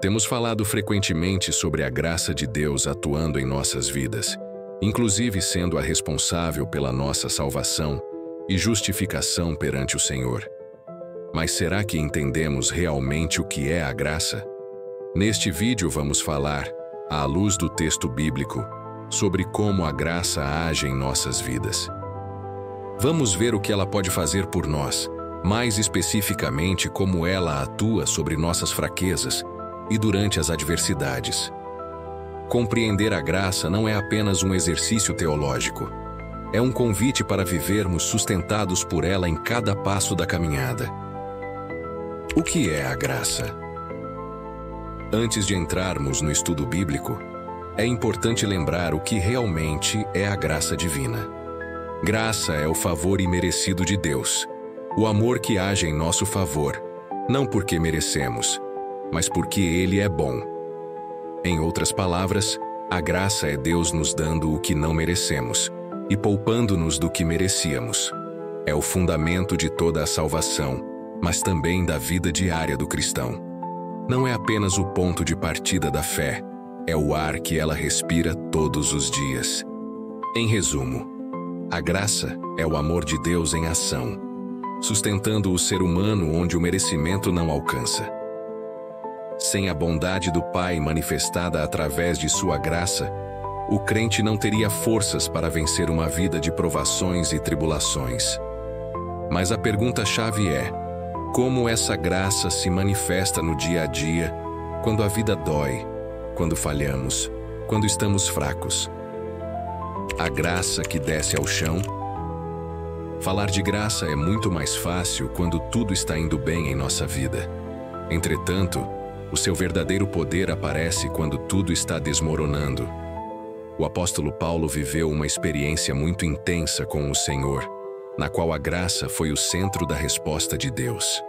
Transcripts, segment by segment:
Temos falado frequentemente sobre a graça de Deus atuando em nossas vidas, inclusive sendo a responsável pela nossa salvação e justificação perante o Senhor. Mas será que entendemos realmente o que é a graça? Neste vídeo vamos falar, à luz do texto bíblico, sobre como a graça age em nossas vidas. Vamos ver o que ela pode fazer por nós, mais especificamente como ela atua sobre nossas fraquezas e durante as adversidades. Compreender a graça não é apenas um exercício teológico. É um convite para vivermos sustentados por ela em cada passo da caminhada. O que é a graça? Antes de entrarmos no estudo bíblico, é importante lembrar o que realmente é a graça divina. Graça é o favor imerecido de Deus, o amor que age em nosso favor, não porque merecemos, mas porque Ele é bom. Em outras palavras, a graça é Deus nos dando o que não merecemos e poupando-nos do que merecíamos. É o fundamento de toda a salvação, mas também da vida diária do cristão. Não é apenas o ponto de partida da fé, é o ar que ela respira todos os dias. Em resumo, a graça é o amor de Deus em ação, sustentando o ser humano onde o merecimento não alcança. Sem a bondade do Pai manifestada através de sua graça, o crente não teria forças para vencer uma vida de provações e tribulações. Mas a pergunta-chave é: como essa graça se manifesta no dia a dia, quando a vida dói, quando falhamos, quando estamos fracos? A graça que desce ao chão? Falar de graça é muito mais fácil quando tudo está indo bem em nossa vida. Entretanto, o seu verdadeiro poder aparece quando tudo está desmoronando. O apóstolo Paulo viveu uma experiência muito intensa com o Senhor, na qual a graça foi o centro da resposta de Deus.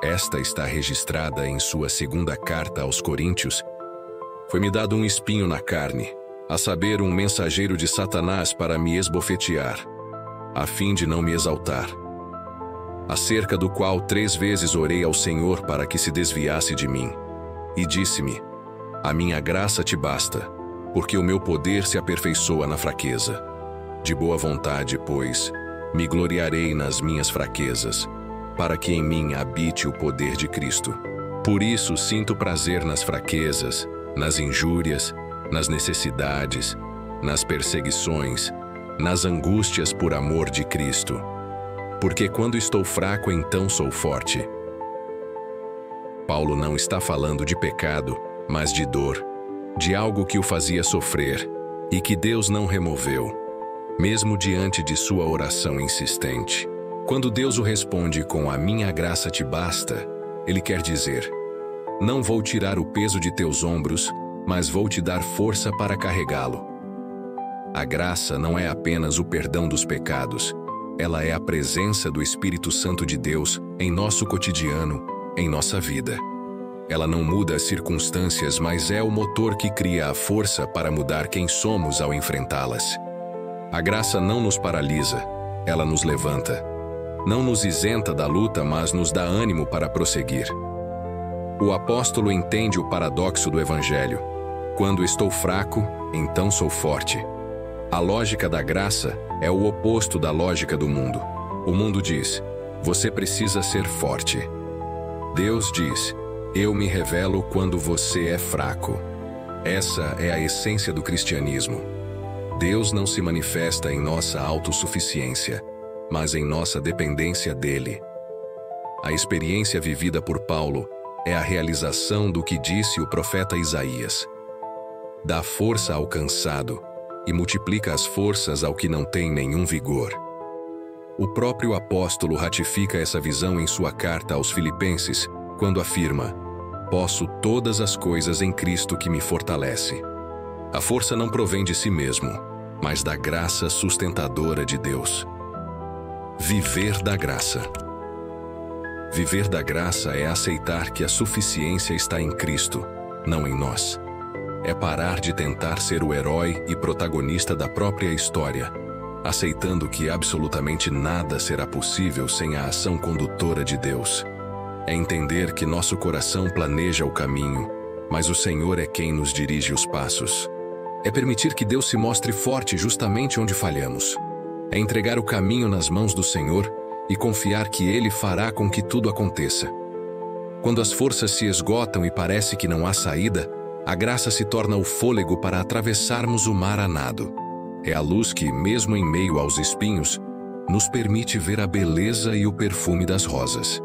Esta está registrada em sua segunda carta aos Coríntios. Foi-me dado um espinho na carne, a saber, um mensageiro de Satanás para me esbofetear, a fim de não me exaltar. Acerca do qual 3 vezes orei ao Senhor para que se desviasse de mim. E disse-me: a minha graça te basta, porque o meu poder se aperfeiçoa na fraqueza. De boa vontade, pois, me gloriarei nas minhas fraquezas, para que em mim habite o poder de Cristo. Por isso sinto prazer nas fraquezas, nas injúrias, nas necessidades, nas perseguições, nas angústias por amor de Cristo. Porque quando estou fraco, então sou forte. Paulo não está falando de pecado, mas de dor, de algo que o fazia sofrer e que Deus não removeu, mesmo diante de sua oração insistente. Quando Deus o responde com "a minha graça te basta", ele quer dizer: não vou tirar o peso de teus ombros, mas vou te dar força para carregá-lo. A graça não é apenas o perdão dos pecados, ela é a presença do Espírito Santo de Deus em nosso cotidiano, em nossa vida. Ela não muda as circunstâncias, mas é o motor que cria a força para mudar quem somos ao enfrentá-las. A graça não nos paralisa, ela nos levanta. Não nos isenta da luta, mas nos dá ânimo para prosseguir. O apóstolo entende o paradoxo do Evangelho. Quando estou fraco, então sou forte. A lógica da graça é o oposto da lógica do mundo. O mundo diz: você precisa ser forte. Deus diz: eu me revelo quando você é fraco. Essa é a essência do cristianismo. Deus não se manifesta em nossa autossuficiência, mas em nossa dependência dele. A experiência vivida por Paulo é a realização do que disse o profeta Isaías: dá força ao cansado e multiplica as forças ao que não tem nenhum vigor. O próprio apóstolo ratifica essa visão em sua carta aos Filipenses, quando afirma: posso todas as coisas em Cristo que me fortalece. A força não provém de si mesmo, mas da graça sustentadora de Deus. Viver da graça. Viver da graça é aceitar que a suficiência está em Cristo, não em nós. É parar de tentar ser o herói e protagonista da própria história, aceitando que absolutamente nada será possível sem a ação condutora de Deus. É entender que nosso coração planeja o caminho, mas o Senhor é quem nos dirige os passos. É permitir que Deus se mostre forte justamente onde falhamos. É entregar o caminho nas mãos do Senhor e confiar que Ele fará com que tudo aconteça. Quando as forças se esgotam e parece que não há saída, a graça se torna o fôlego para atravessarmos o mar a nado. É a luz que, mesmo em meio aos espinhos, nos permite ver a beleza e o perfume das rosas.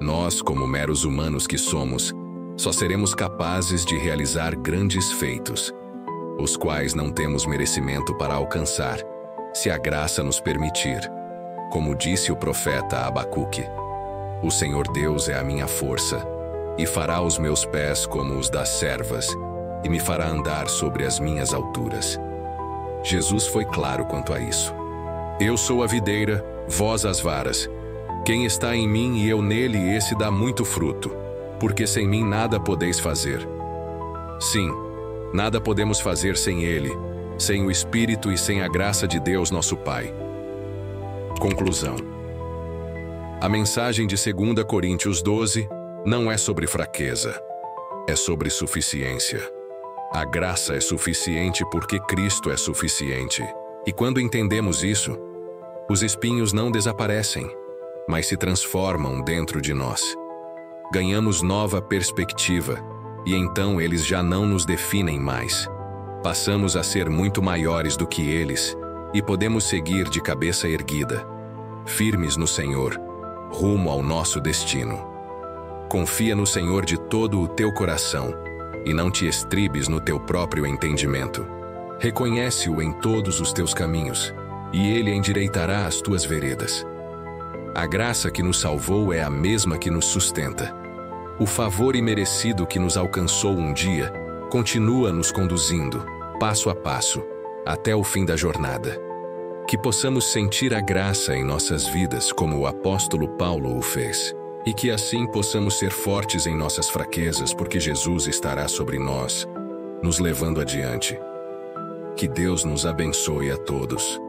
Nós, como meros humanos que somos, só seremos capazes de realizar grandes feitos, os quais não temos merecimento para alcançar, se a graça nos permitir. Como disse o profeta Abacuque, o Senhor Deus é a minha força, e fará os meus pés como os das servas, e me fará andar sobre as minhas alturas. Jesus foi claro quanto a isso. Eu sou a videira, vós as varas. Quem está em mim e eu nele, esse dá muito fruto, porque sem mim nada podeis fazer. Sim, nada podemos fazer sem Ele, sem o Espírito e sem a graça de Deus nosso Pai. Conclusão. A mensagem de 2 Coríntios 12 não é sobre fraqueza, é sobre suficiência. A graça é suficiente porque Cristo é suficiente. E quando entendemos isso, os espinhos não desaparecem, mas se transformam dentro de nós. Ganhamos nova perspectiva, e então eles já não nos definem mais. Passamos a ser muito maiores do que eles, e podemos seguir de cabeça erguida, firmes no Senhor, rumo ao nosso destino. Confia no Senhor de todo o teu coração, e não te estribes no teu próprio entendimento. Reconhece-o em todos os teus caminhos, e Ele endireitará as tuas veredas. A graça que nos salvou é a mesma que nos sustenta. O favor imerecido que nos alcançou um dia continua nos conduzindo, passo a passo, até o fim da jornada. Que possamos sentir a graça em nossas vidas como o apóstolo Paulo o fez, e que assim possamos ser fortes em nossas fraquezas, porque Jesus estará sobre nós, nos levando adiante. Que Deus nos abençoe a todos.